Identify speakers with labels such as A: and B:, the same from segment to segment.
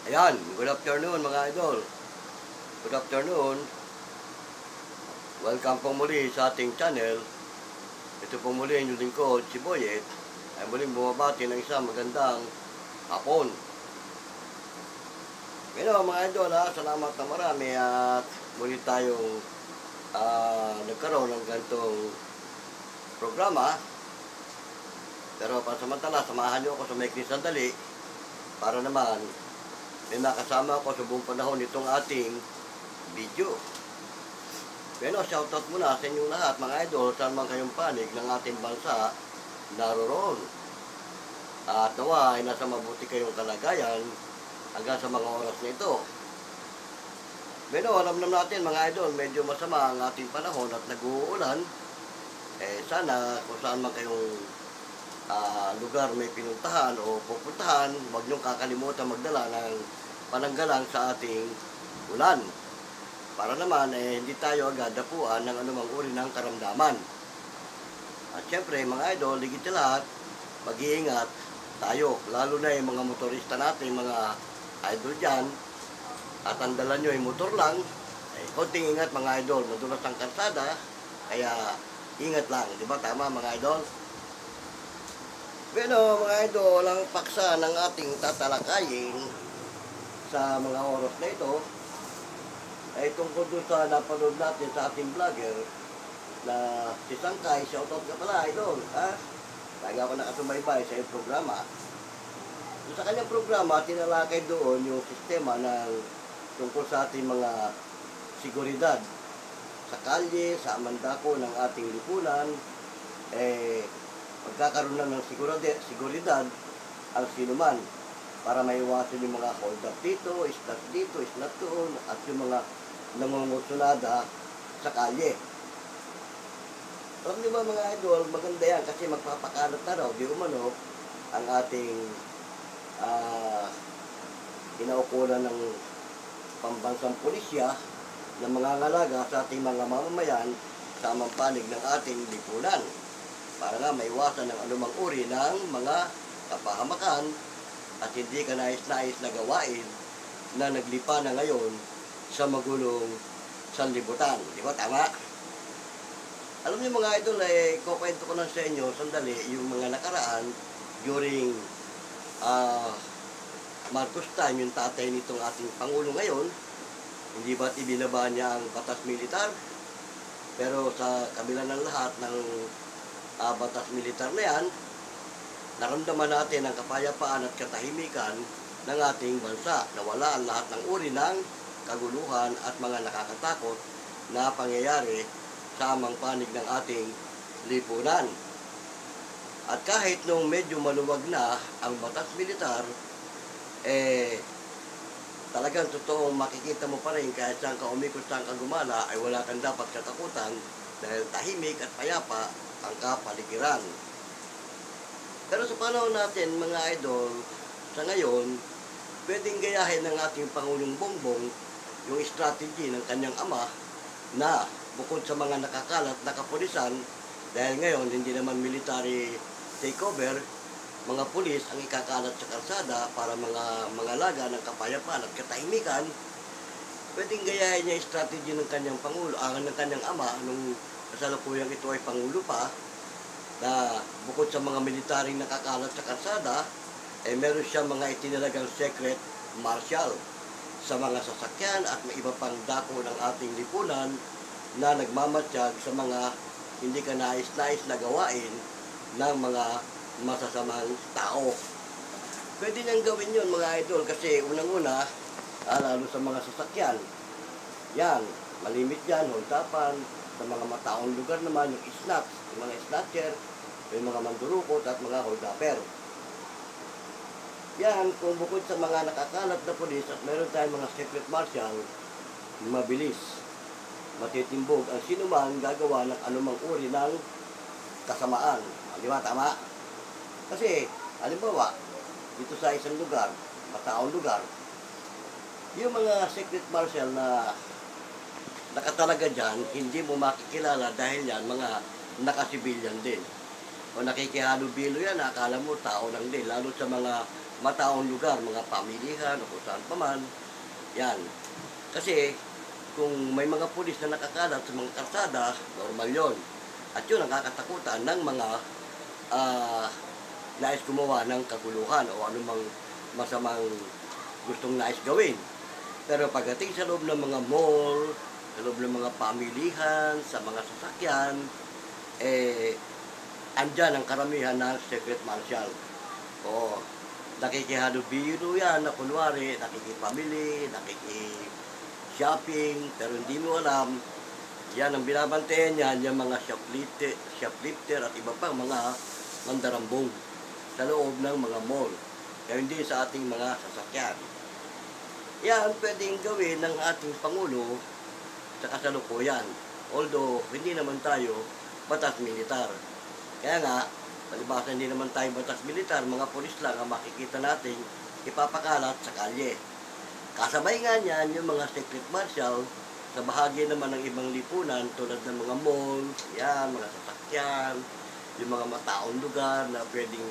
A: Ayan, good afternoon mga idol. Good afternoon. Welcome po muli sa ating channel. Ito po muli ang inyong lingkod, si Boyet. Ay muling bumabati ng isang magandang hapon. Ngayon mga idol salamat na marami at muli tayong nagkaroon ng ganitong programa. Pero pansamantala, samahan nyo ako sa maikling sandali para naman may makasama ako sa buong panahon itong ating video. Pero shoutout muna sa inyong lahat mga idol, saan man kayong panig ng ating bansa naroroon. At nawa ay nasa mabuti kayong kalagayan hanggang sa mga oras na ito. Pero alam natin mga idol, medyo masama ang ating panahon at nag-uulan. Sana kung saan man kayong lugar may pinuntahan o pupuntahan, huwag niyong kakalimutan magdala ng pananggalang sa ating ulan. Para naman hindi tayo agad dapuan ng anumang uri ng karamdaman. At syempre mga idol, higit sa lahat, mag-iingat tayo. Lalo na yung mga motorista natin, mga idol dyan. At ang dala nyo ay motor lang. Konting ingat mga idol, madulas ang kalsada. Kaya ingat lang, di ba tama mga idol? Pero mga idol, ang paksa ng ating tatalakayin sa mga oras na ito ay tungkol doon sa napanood natin sa ating vlogger na si Sangkay. Shoutout ka pala idol, ha? Lagi ako nakasubaybay sa iyong programa. Sa kanyang programa, tinalakay doon yung sistema ng tungkol sa ating mga seguridad sa kalye, sa mandako ng ating lipunan. Magkakaroon na ng seguridad ang sinuman para maiwasan yung mga hold up dito, islat dito, islat doon, at yung mga nangungusunada sa kalye. Alam niyo ba mga idol, maganda yan kasi magpapakalat na raw, di umano, ang ating kinaukulan ng pambansang pulisya na mangangalaga sa ating mga mamamayan sa panig ng ating lipunan para nga maiwasan ng anumang uri ng mga kapahamakan at hindi ka nais-nais na gawain na naglipa na ngayon sa magulong sanlibutan. Di ba tama? Alam niyo mga idol, kukwento ko lang sa inyo sandali yung mga nakaraan during Marcos time, yung tatay nitong ating Pangulo ngayon. Hindi ba't ibinaba niya ang batas militar? Pero sa kabila ng lahat ng batas militar na yan, naramdaman natin ang kapayapaan at katahimikan ng ating bansa. Nawala ang lahat ng uri ng kaguluhan at mga nakakatakot na pangyayari sa amang panig ng ating lipunan. At kahit nung medyo maluwag na ang batas militar, talagang totoong makikita mo pa rin kahit saan ka umikot, saan ka gumala, ay wala kang dapat katakutan dahil tahimik at payapa ang kapaligiran. Pero sa panahon natin mga idol, sa ngayon, pwedeng gayahin ng ating Pangulong Bongbong yung strategy ng kanyang ama na bukod sa mga nakakalat na kapulisan, dahil ngayon hindi naman military takeover, mga pulis ang ikakalat sa kalsada para mga laga ng kapayapaan at katahimikan, pwedeng gayahin niya yung strategy ng kanyang Pangulo, ng kanyang ama, nung kasalukuyang ito ay Pangulo pa, na bukod sa mga militaring nakakalat sa kalsada, meron siya mga itinalagang secret marshal sa mga sasakyan at may iba pang dako ng ating lipunan na nagmamatsyag sa mga hindi ka nais-nais na gawain ng mga masasamang tao. Pwede niyang gawin yun mga idol kasi unang-una, lalo sa mga sasakyan, yan, malimit yan, holdapan. Sa mga mataong lugar naman, yung snatch, yung mga snatcher, yung mga mandurukot at mga holdapper. Yan, kung bukod sa mga nakakalat na pulis at meron tayong mga secret marshal, mabilis, matitimbog ang sinuman gagawa ng anumang uri ng kasamaan. Di ba? Tama? Kasi, halimbawa, dito sa isang lugar, mataong lugar, yung mga secret marshal na nakatalaga dyan, hindi mo makikilala dahil yan mga nakasibilyan din. O nakikihalubilo yan, akala mo tao lang din. Lalo sa mga mataong lugar, mga pamilihan o kung saan pa man. Yan. Kasi kung may mga pulis na nakakalat sa mga karsada, normal yon. At yun ang kakatakutan ng mga nais gumawa ng kaguluhan o anumang masamang gustong nais gawin. Pero pagdating sa loob ng mga mall, sa loob ng mga pamilihan, sa mga sasakyan, andyan ang karamihan ng secret marshal. O, nakikihalubilo yan na kunwari, nakikipamili, nakikishopping, pero hindi mo alam, yan ang binabantayan yan, yung mga shoplifter at iba pang mga mandarambong sa loob ng mga mall. Kaya hindi sa ating mga sasakyan. Yan pwedeng gawin ng ating Pangulo sa kasalukuyan. Although, hindi naman tayo batas militar. Kaya nga, palibasa hindi naman tayo batas militar, mga pulis lang ang makikita natin ipapakalat sa kalye. Kasabay nga niyan yung mga secret marshal sa bahagi naman ng ibang lipunan tulad ng mga mall, yan, mga sasakyan, yung mga mataong lugar na pwedeng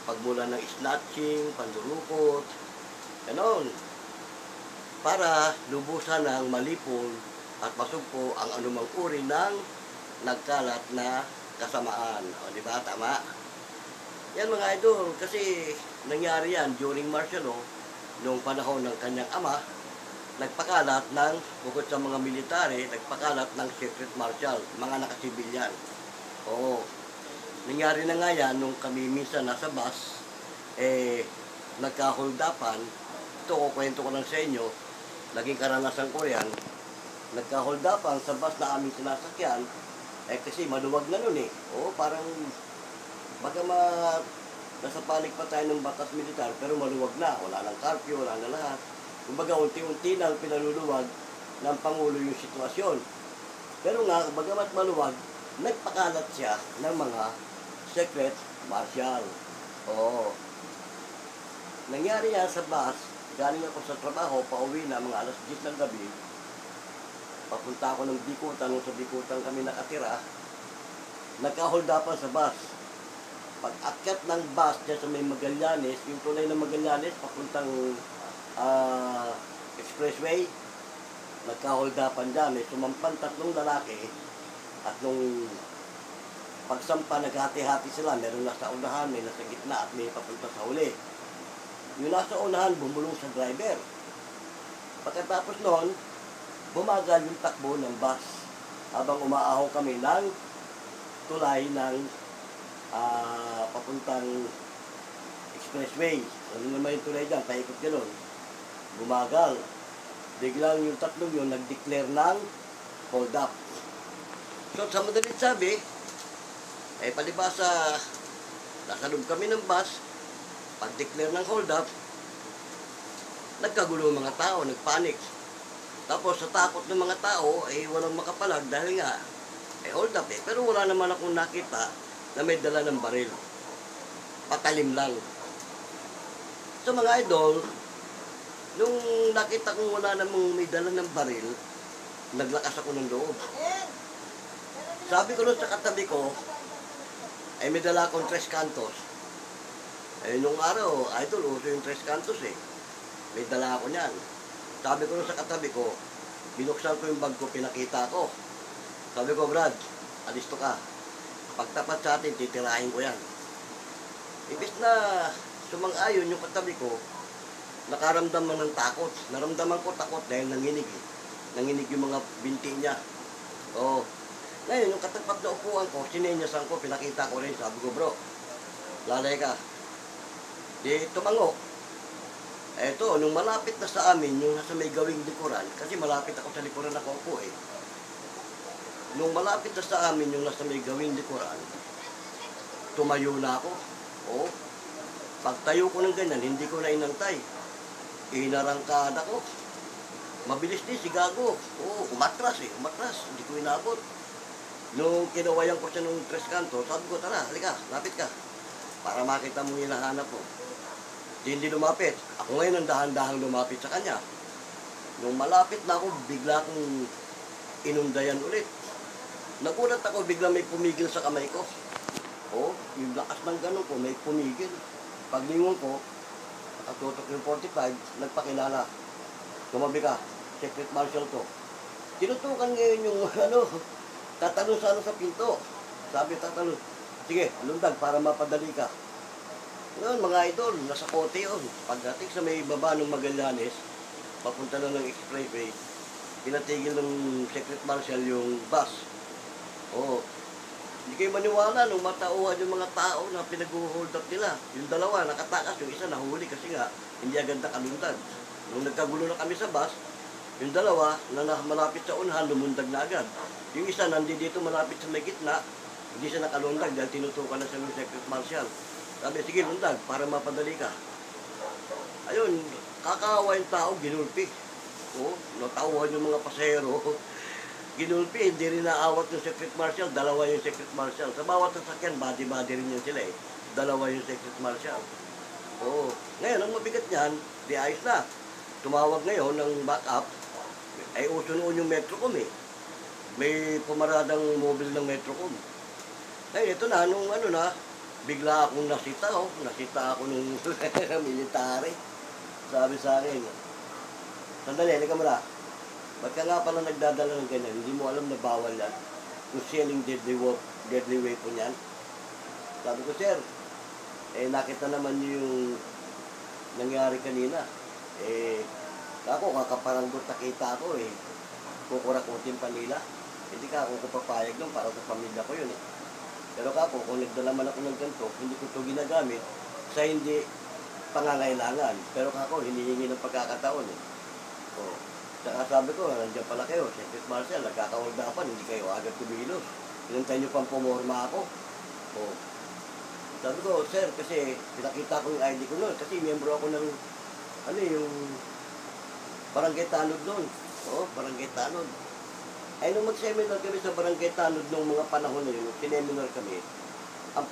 A: pagmula ng snatching, pandurukot, ganon. Para lubusan ng malipol at masugpo ang anumang uri ng nagkalat na kasamaan. O, di ba? Tama? Yan mga idol, kasi nangyari yan during martial law, noong panahon ng kanyang ama, nagpakalat ng, bukod sa mga military, nagpakalat ng secret marshal, mga nakasibilyan. Oo. Nangyari na nga yan, nung kami minsan nasa bus, nagkaholdapan, ito kukwento ko lang sa inyo, naging karanasan ko yan, nagkaholdapan sa bus na aming sinasakyan, kasi maluwag na nun Oo, parang, baga nasa panig pa tayo ng batas militar, pero maluwag na, wala nang curfew, wala na lahat. Kumbaga, unti-unti nang pinaluluwag ng Pangulo yung sitwasyon. Pero nga, bagamat maluwag, nagpakalat siya ng mga secret marshal. Oo. Nangyari yan sa bus, galing ako sa trabaho, pauwi na mga alas 10 ng gabi. Papunta ako ng Bikutan, nung sa Bikutan kami nakatira, nagkaholdapan sa bus. Pag-akyat ng bus dyan sa may Magallanes, yung tulay ng Magallanes, papuntang expressway, nagkaholdapan dyan. May sumampan 3 lalaki at nung pagsampa, naghati-hati sila. Meron nasa unahan, may nasa gitna at may papunta sa huli. Yung nasa unahan, bumulong sa driver. Pagkatapos noon, bumagal yung takbo ng bus habang umaahaw kami ng tulay ng papuntang expressway. Ano naman yung tulay dyan, paikot gano'n. Bumagal. Biglang yung 3 yun, nag-declare ng hold up. So, sa madalit sabi, palibasa, nasa loob kami ng bus, pag-declare ng hold up, nagkagulo mga tao, nagpanik. Tapos, sa takot ng mga tao, walang makapalag dahil nga, hold up Pero wala naman akong nakita na may dala ng baril. Patalim lang. So, mga idol, nung nakita kong wala namang may dala ng baril, naglakas ako ng loob. Sabi ko nun sa katabi ko, may dala akong 3 kantos. Nung araw, idol, uso yung 3 kantos May dala ako niyan. Sabi ko nun sa katabi ko, binuksan ko yung bag ko, pinakita ko. Sabi ko, Brad, alisto ka. Pagtapat sa atin, titirahin ko yan. Ibig na sumang-ayon yung katabi ko, nakaramdaman ng takot. Naramdaman ko takot dahil nanginig Nanginig yung mga binti niya. Oo. Ngayon, yung katapat na upuan ko, sinenyasan ko, pinakita ko rin. Sabi ko, bro, lalay ka. Di tumango. Eto, nung malapit na sa amin, yung nasa may gawing likuran, kasi malapit ako sa likuran ako upo Nung malapit na sa amin, yung nasa may gawing likuran, tumayo na ako. Oo. Pagtayo ko ng ganyan, hindi ko na inantay. Inarangkada ko. Mabilis din si Gago. Oo, umatras umatras. Hindi ko inabot. Nung kinawayan ko siya nung 3 kanto, sabi ko, tara, halika, lapit ka. Para makita mo yung hinahanap mo. Hindi lumapit. Ako ngayon ang dahan-dahang lumapit sa kanya. Nung malapit na ako, bigla akong inundayan ulit. Nagulat ako, bigla may pumigil sa kamay ko. O, yung lakas ng ganun ko, may pumigil. Paglingon ko, nakatutok yung 45, nagpakilala. Tumabi ka, secret marshal to. Tinutukan ngayon yung tatalon sa pinto. Sabi tatalon, sige, lundag para mapadali ka. Ngayon, mga idol, nasa kote yun. Pagdating sa may baba ng Magallanes, papunta na ng expressway, pinatigil ng secret marshal yung bus. Oo. Hindi kayo maniwala nung matauhan yung mga tao na pinag-hold up nila. Yung dalawa nakatakas, yung isa nahuli kasi nga hindi agad nakalundag. Nung nagkagulo na kami sa bus, yung dalawa na malapit sa unahan, lumundag na agad. Yung isa nandito malapit sa may gitna, hindi siya nakalundag dahil tinutukan na siya ng secret marshal. Sabi, sige lundag para mapadali ka. Ayun, kakaawa yung tao, ginulpi. O, natauhan yung mga pasahero. Ginulpi, hindi rin naawat yung secret marshal, dalawa yung secret marshal. Sa bawat sasakyan, body-body rin yun sila eh. Dalawa yung secret marshal. Oo. Ngayon, ang mabigat niyan, di ayos na. Tumawag ngayon ng backup, ay uso noon yung Metrocom eh. May pumaradang mobile ng Metrocom. Ngayon, ito na, nung bigla akong nasita ako nung military. Sabi sa akin, sandali, halika mo na. Ba't ka nga pala nagdadala ng ganyan? Hindi mo alam na bawal yan. Kung selling deadly weapon yan. Sabi ko, sir, nakita naman niyo yung nangyari kanina. Ako, kakaparanggot nakita ako kukurakutin pa nila. Hindi ka ako papayag nun para sa pamilya ko yun Pero kako, kung nagdala man ako ng ganito, hindi ko ito ginagamit sa hindi pangangailangan. Pero kako, hinihingi ng pagkakataon Saka sabi ko, nandiyan pala kayo, secret marshal, nagkakawagdapan, hindi kayo agad kumilos. Inantay niyo pang pumorma ako. Sabi ko, sir, kasi pinakita ko yung ID ko noon, kasi miyembro ako ng, yung barangay tanod noon. Barangay tanod. Nung mag-seminar kami sa barangay tanod nung mga panahon na yun, sineminer kami, ang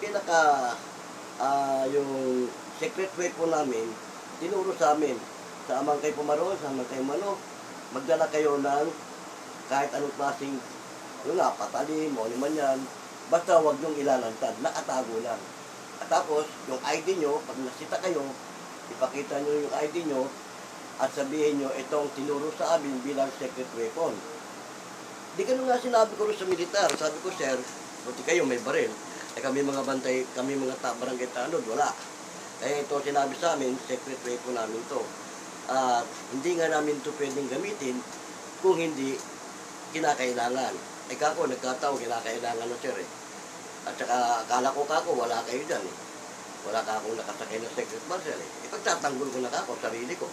A: yung secret weapon namin, tinuro sa amin, sa amang kay Pumaron, sa amang kay Mano, magdala kayo ng kahit anong klaseng, patalim, o liman yan, basta huwag niyong ilalantad, nakatago lang. At tapos, yung ID nyo, pag nasita kayo, ipakita nyo yung ID nyo, at sabihin nyo, itong tinuro sa amin bilang secret weapon. Di ganun nga sinabi ko rin sa militar. Sabi ko, sir, buti kayo may baril. Kami mga bantay, kami mga barangay tanod, wala. Ito sinabi sa amin, secret weapon namin to. Hindi nga namin ito pwedeng gamitin kung hindi kinakailangan. Kako, nagkataon, kinakailangan na sir At saka, akala ko wala kayo dyan Wala ka akong nakasakay ng secret marshal Ipagtatanggol ko na sarili ko.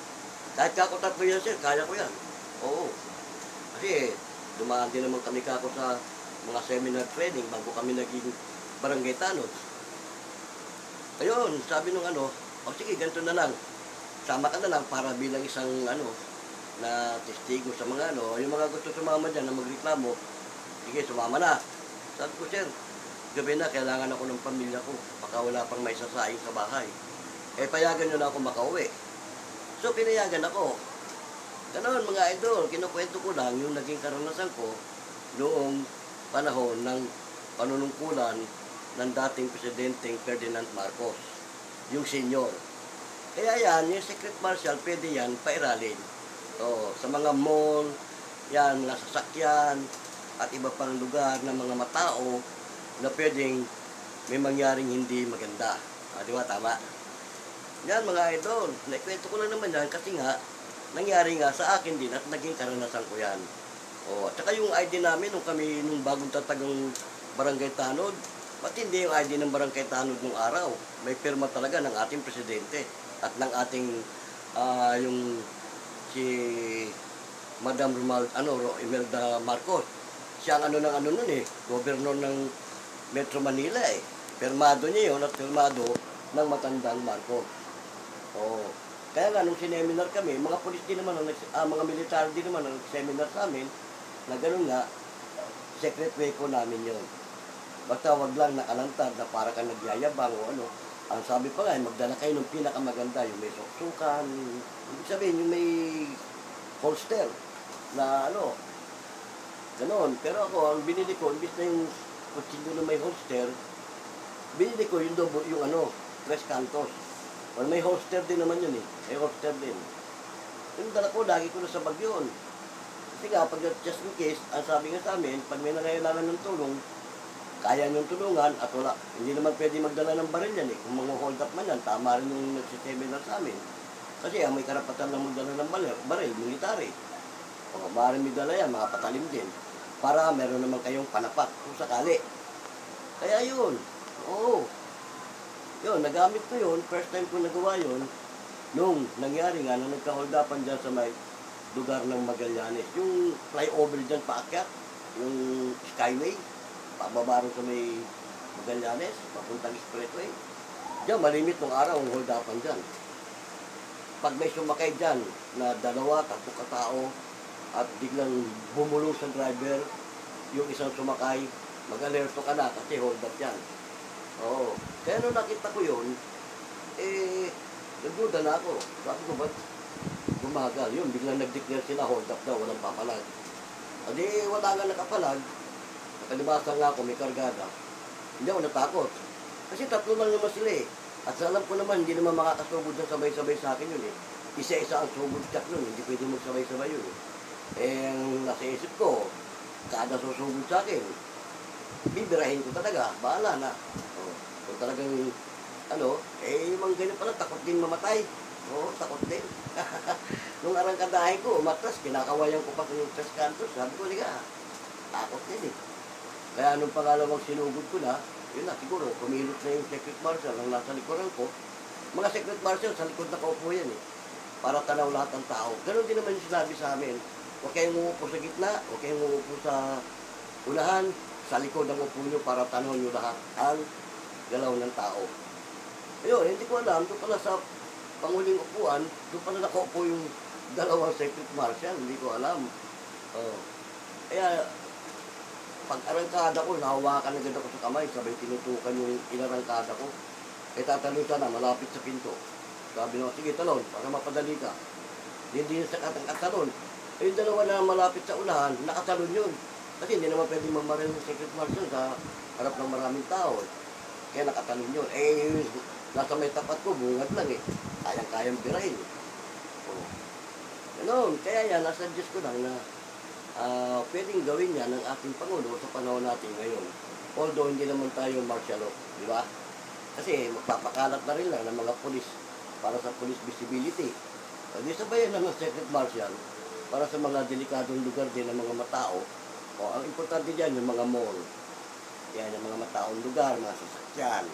A: Kahit kako tatlo yan sir, kaya ko yan. Oo. Kasi, dumaan din naman kami sa mga seminar training bago kami naging barangay tanod. Ayun, sabi nung sige, ganito na lang. Sama ka na lang para bilang isang na testigo sa mga yung mga gusto sumama dyan na magreklamo, sige, sumama na. Sabi ko, sir, gabi na, kailangan ako ng pamilya ko. Baka wala pang may sasaing sa bahay. Payagan nyo na ako makauwi. So, pinayagan ako. Ganon mga idol, kinukwento ko lang yung naging karanasan ko noong panahon ng panunungkulan ng dating Presidenteng Ferdinand Marcos, yung senior. Kaya yan, yung secret marshal, pwede yan pairalin. Sa mga mall, yan, mga sasakyan, at iba pang lugar ng mga matao na pwedeng may mangyaring hindi maganda. Di ba, tama? Yan mga idol, naikwento ko lang naman yan kasi nga, nangyari nga sa akin din at naging karanasan ko yan. At saka yung ID namin, nung bagong tatagang barangay tanod, matindi yung ID ng barangay tanod nung araw. May pirma talaga ng ating presidente at ng ating, si Madam Imelda Marcos. Siya ang nun gobernador ng Metro Manila Pirmado niya yun at pirmado ng matandang Marcos. Kaya nga, nung sineminar kami, mga polis din naman, mga militar din naman ang seminar sa amin, na gano'n nga, secret weapon namin yun. Basta wag lang nakalantad na para ka nagyayabang o Ang sabi pa nga, magdala kayo ng pinakamaganda, yung may suksukan, ibig sabihin, yung may holster, na gano'n. Pero ako, ang binili ko, imbis na yung kutsilyo na may holster, Binili ko yung double, yung ano, Tres Cantos. Well, may holster din naman yun eh. May holster din. Yung dala ko, lagi ko na sa bag yun. Kasi nga, pag just in case, ang sabi nga sa amin, pag may nangailangan ng tulong, kaya niyong tulungan at wala. Hindi naman pwede magdala ng baril yan eh. Kung mga hold up man yan, tama rin yung nagsiseminar sa amin. Kasi ang may karapatan na magdala ng baril, military. O, maaaring may dala yan, mga patalim din. Para meron naman kayong panapat kung sakali. Kaya yun. Oo. Yun, nagamit ko yun. First time ko nagawa yun. Nung nangyari nga, nung nagka-hold-upan dyan sa may lugar ng Magallanes. Yung flyover dyan paakyat. Yung skyway. Pababa rin sa may Magallanes. Papuntang expressway. Diyan, malimit ng araw ang hold-upan dyan. Pag may sumakay dyan na 2, 3 katao at biglang bumulong sa driver, yung isang sumakay, mag-alerto ka na kasi hold up yan. Oo. Kaya nung nakita ko yun, nagduda na ako. Sabi ko, ba't gumagal? Yun, biglang nag-declare sila, hold up daw, walang papalag. Adi, wala nga nakapalag. Nakalibasan nga ako, may kargada. Hindi ako natakot. Kasi 3 lang naman sila eh. At sa alam ko naman, hindi naman makakasugod na sabay-sabay sa akin yun eh. Isa-isa ang sugod check nun, hindi pwede magsabay-sabay yun eh. Ang nasa isip ko, kada susugod sa akin, bibirahin ko talaga, bahala na. O, kung talagang, yung mga ganyan pala, takot din mamatay. Oo, takot din. Nung arangkadahin ko, umatras, kinakawayan ko pa yung Tres Cantos. Sabi ko, liga, takot din eh. Kaya nung pangalawang sinugod ko na, yun na, siguro, kumilot na yung secret marshal ang nasa likuran ko. Mga secret marshal, sa likod na kaupo yan eh. Para tanaw lahat ng tao. Ganon din naman yung sinabi sa amin. Huwag kayong umupo sa gitna, huwag kayong umupo sa unahan, sa likod ng upo nyo para tanaw nyo lahat ang galaw ng tao. Ayun, hindi ko alam, doon pala sa panguling upuan, doon pala nakaupo yung 2 secret marshal, hindi ko alam. Kaya, pag arangkada ko, nahawakan agad ako sa kamay, sabay tinutukan yung inarangkada ko. Tatanong siya na, malapit sa pinto. Sabi naman, sige talon, para mapadali ka. Hindi na sa katalon. Yung 2 na malapit sa unahan, nakatalon yun. Kasi hindi naman pwede mamaril ng secret marshal sa harap ng maraming tao. Kaya nakatalon yun. Nasa may tapat ko, bungad lang eh. Kayang-kayang birahin. Ganun, kaya yan, nasa Diyos ko lang na pwedeng gawin yan ng ating Pangulo sa panahon natin ngayon. Although hindi naman tayo martial law, di ba? Kasi magpapakalat na rin lang ng mga pulis para sa police visibility. Di sabayan ng secret marshal para sa mga delikadong lugar din ng mga matao. Ang importante dyan, yung mga mall. Yan, yung mga mataong lugar, mga sasakyan.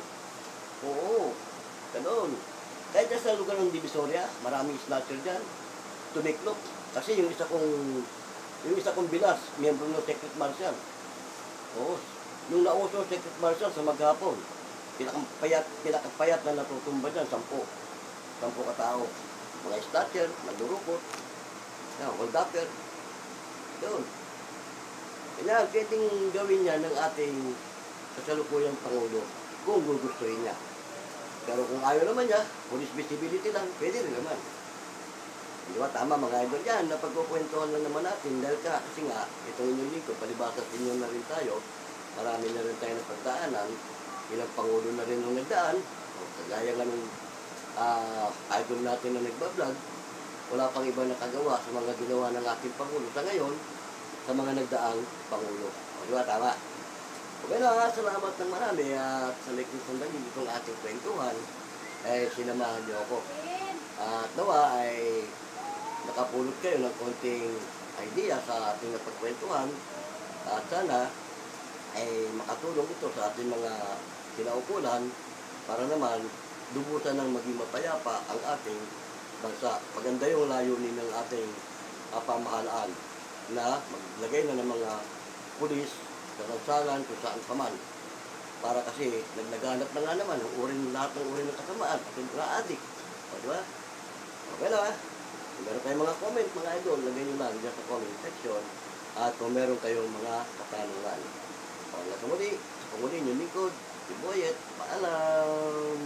A: Oo, ganun. Kahit sa lugar ng Divisoria, maraming snatcher dyan. Tumiklop. Kasi yung isa kong bilas, miyembro ng secret marshal. Oo, nung nauso secret marshal sa maghapon, pinakapayat na natutumba dyan, 10 katao. Mga snatcher, mandurukot, hold upper. Doon. Kaya pwedeng gawin niya ng ating kasalukuyang Pangulo kung gugustuhin niya. Pero kung ayaw naman niya, police visibility lang, pwede rin naman. Di ba? Tama mga idol yan, napagkukwentuhan lang naman natin dahil kasi nga, itong inyong lingkod, palibasa sa inyo na rin tayo, marami na rin tayo napagdaanan, ilang Pangulo na rin nung nagdaan, kagaya nga nung idol natin na nagbablog, wala pang iba nakagawa sa mga ginawa ng ating Pangulo. Sa ngayon, sa mga nagdaang Pangulo. Di ba? Tama. Okay na, salamat ng marami at sa likod sandali itong ating kwentuhan, sinamahan niyo ako. At nawa ay nakapulot kayo ng konting idea sa ating napagkwentuhan at sana ay makatulong ito sa ating mga kinaukulan para naman lubusan ng maging mapayapa ang ating bansa. Maganda yung layunin ng ating pamahalaan na maglagay na ng mga pulis sa lansangan kung saan pa man. Para kasi naglaganap na nga naman lahat ng uri ng kasamaan at yung mga adik. O, di ba? Okay na. Kung meron kayong mga comment, mga idol, lagay nyo lang dyan sa comment section. At kung meron kayong mga katanungan. O, hanggang sa muli, yung lingkod, si Boyet, paalam!